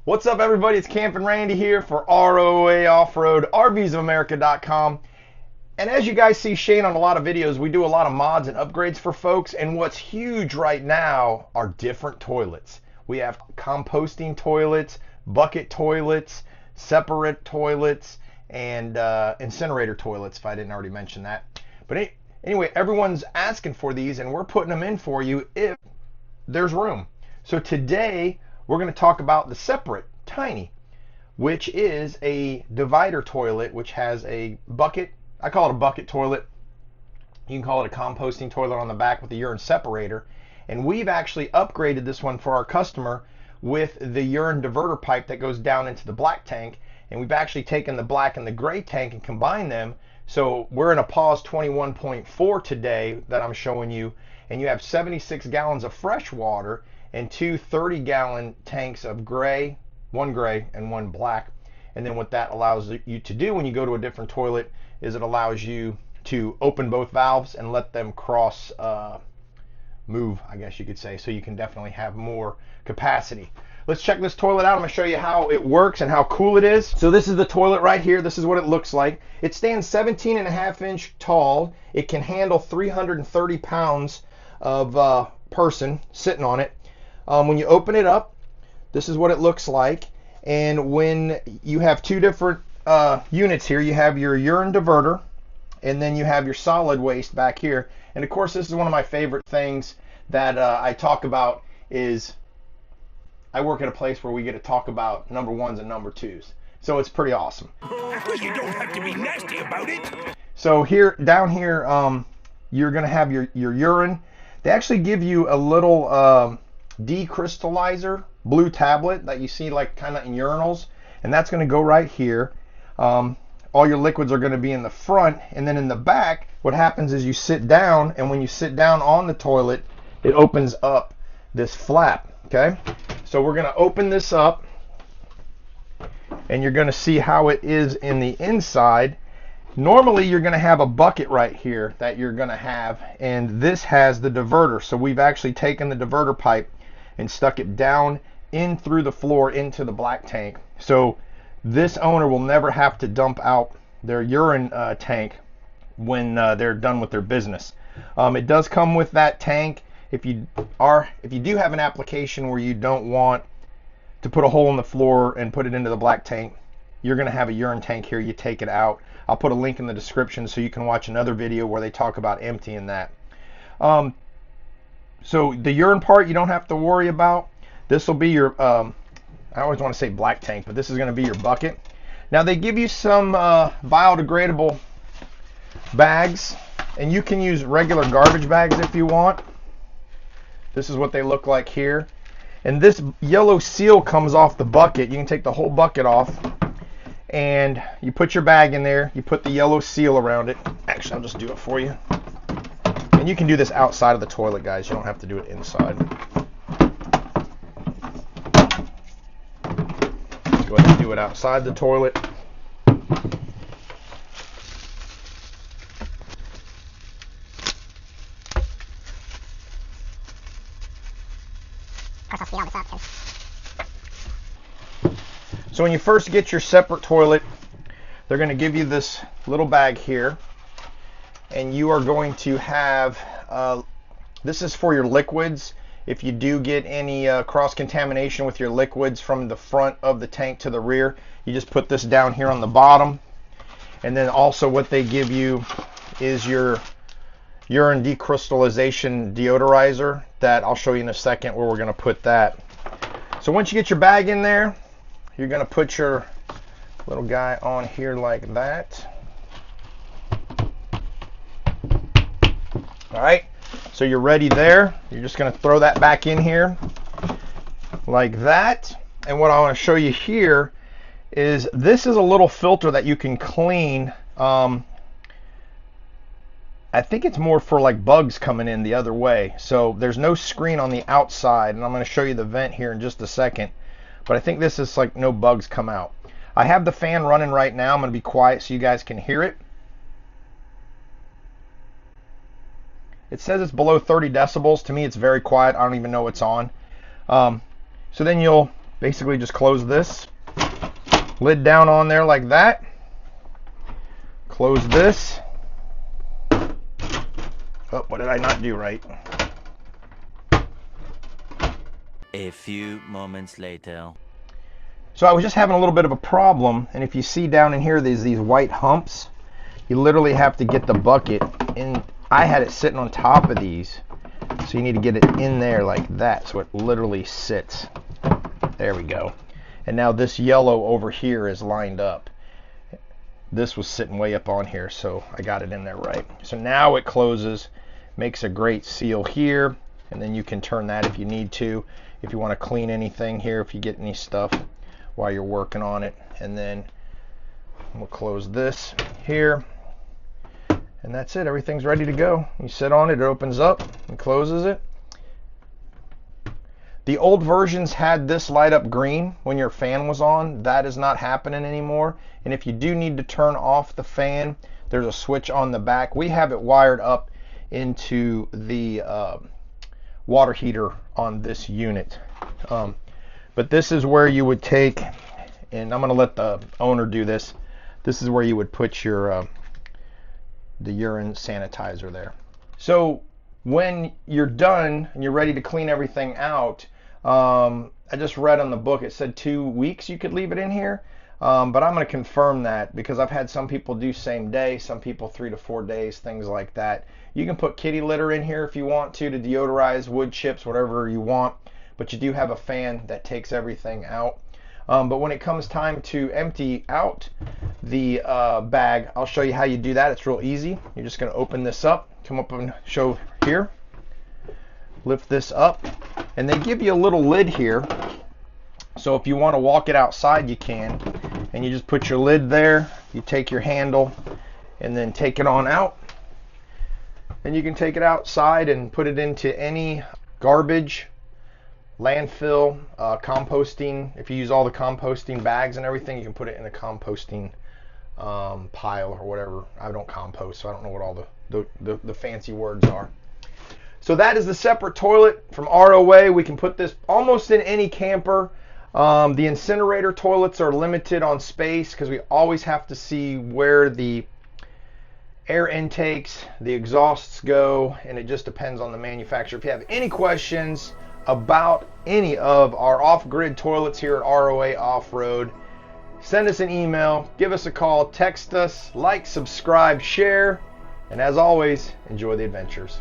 What's up, everybody? It's Campin' Randy here for ROA Off-Road, RVsofAmerica.com. And as you guys see Shane on a lot of videos, we do a lot of mods and upgrades for folks. And what's huge right now are different toilets. We have composting toilets, bucket toilets, Separett toilets, and incinerator toilets, if I didn't already mention that. But anyway, everyone's asking for these, and we're putting them in for you if there's room. So today, we're going to talk about the Separett Tiny, which is a divider toilet, which has a bucket. I call it a bucket toilet. You can call it a composting toilet on the back with the urine separator. And we've actually upgraded this one for our customer with the urine diverter pipe that goes down into the black tank. And we've actually taken the black and the gray tank and combined them. So we're in a PAWS 21.4 today that I'm showing you. And you have 76 gallons of fresh water and two 30-gallon tanks of gray, one gray and one black. And then what that allows you to do when you go to a different toilet is it allows you to open both valves and let them cross move, I guess you could say, so you can definitely have more capacity. Let's check this toilet out. I'm going to show you how it works and how cool it is. So this is the toilet right here. This is what it looks like. It stands 17.5-inch tall. It can handle 330 pounds of person sitting on it. When you open it up, this is what it looks like. And when you have two different units here, you have your urine diverter, and then you have your solid waste back here. And of course, this is one of my favorite things that I talk about is I work at a place where we get to talk about number ones and number twos. So it's pretty awesome. You don't have to be nasty about it. So here, down here, you're going to have your urine. They actually give you a little decrystallizer blue tablet that you see like kind of in urinals, and that's going to go right here. All your liquids are going to be in the front, and then in the back what happens is you sit down, and when you sit down on the toilet it opens up this flap. Okay, so we're going to open this up and you're going to see how it is in the inside. Normally you're going to have a bucket right here that you're going to have, and this has the diverter. So we've actually taken the diverter pipe and stuck it down in through the floor into the black tank. So this owner will never have to dump out their urine tank when they're done with their business. It does come with that tank. If you do have an application where you don't want to put a hole in the floor and put it into the black tank, you're going to have a urine tank here. You take it out. I'll put a link in the description so you can watch another video where they talk about emptying that. So the urine part you don't have to worry about. This will be your, I always want to say black tank, but this is going to be your bucket. Now they give you some biodegradable bags, and you can use regular garbage bags if you want. This is what they look like here. And this yellow seal comes off the bucket. You can take the whole bucket off, and you put your bag in there. You put the yellow seal around it. Actually, I'll just do it for you. And you can do this outside of the toilet, guys. You don't have to do it inside. Go ahead and do it outside the toilet. So when you first get your Separett toilet, they're going to give you this little bag here, and you are going to have this is for your liquids. If you do get any cross-contamination with your liquids from the front of the tank to the rear, you just put this down here on the bottom. And then also what they give you is your urine decrystallization deodorizer that I'll show you in a second where we're going to put that. So once you get your bag in there, you're going to put your little guy on here like that. All right, so you're ready there. You're just going to throw that back in here like that. And what I want to show you here is this is a little filter that you can clean. I think it's more for like bugs coming in the other way. So there's no screen on the outside, and I'm going to show you the vent here in just a second. But I think this is like no bugs come out. I have the fan running right now. I'm going to be quiet so you guys can hear it. It says it's below 30 decibels. To me, it's very quiet. I don't even know what's on. So then you'll basically just close this, lid down on there like that, close this. Oh, what did I not do right? A few moments later. So I was just having a little bit of a problem, and if you see down in here, there's these white humps. You literally have to get the bucket in. I had it sitting on top of these, so you need to get it in there like that, so it literally sits. There we go. And now this yellow over here is lined up. This was sitting way up on here, so I got it in there right. So now it closes, makes a great seal here, and then you can turn that if you need to, if you want to clean anything here, if you get any stuff while you're working on it. And then we'll close this here, and that's it. Everything's ready to go. You sit on it, it opens up and closes it. The old versions had this light up green when your fan was on. That is not happening anymore. And if you do need to turn off the fan, there's a switch on the back. We have it wired up into the water heater on this unit. But this is where you would take, and I'm going to let the owner do this. This is where you would put your the urine sanitizer there. So when you're done and you're ready to clean everything out, I just read on the book it said 2 weeks you could leave it in here, but I'm going to confirm that because I've had some people do same day, some people 3 to 4 days, things like that. You can put kitty litter in here if you want to deodorize, wood chips, whatever you want, but you do have a fan that takes everything out. But when it comes time to empty out the bag, I'll show you how you do that. It's real easy. You're just going to open this up, come up and show here, lift this up, and they give you a little lid here. So if you want to walk it outside, you can. And you just put your lid there, you take your handle, and then take it on out. And you can take it outside and put it into any garbage, landfill, composting. If you use all the composting bags and everything, you can put it in a composting pile or whatever. I don't compost, so I don't know what all the fancy words are. So that is the Separett toilet from ROA. We can put this almost in any camper. The incinerator toilets are limited on space because we always have to see where the air intakes, the exhausts go, and it just depends on the manufacturer. If you have any questions about any of our off-grid toilets here at ROA Off-Road, send us an email, give us a call, text us, like, subscribe, share, and as always, enjoy the adventures.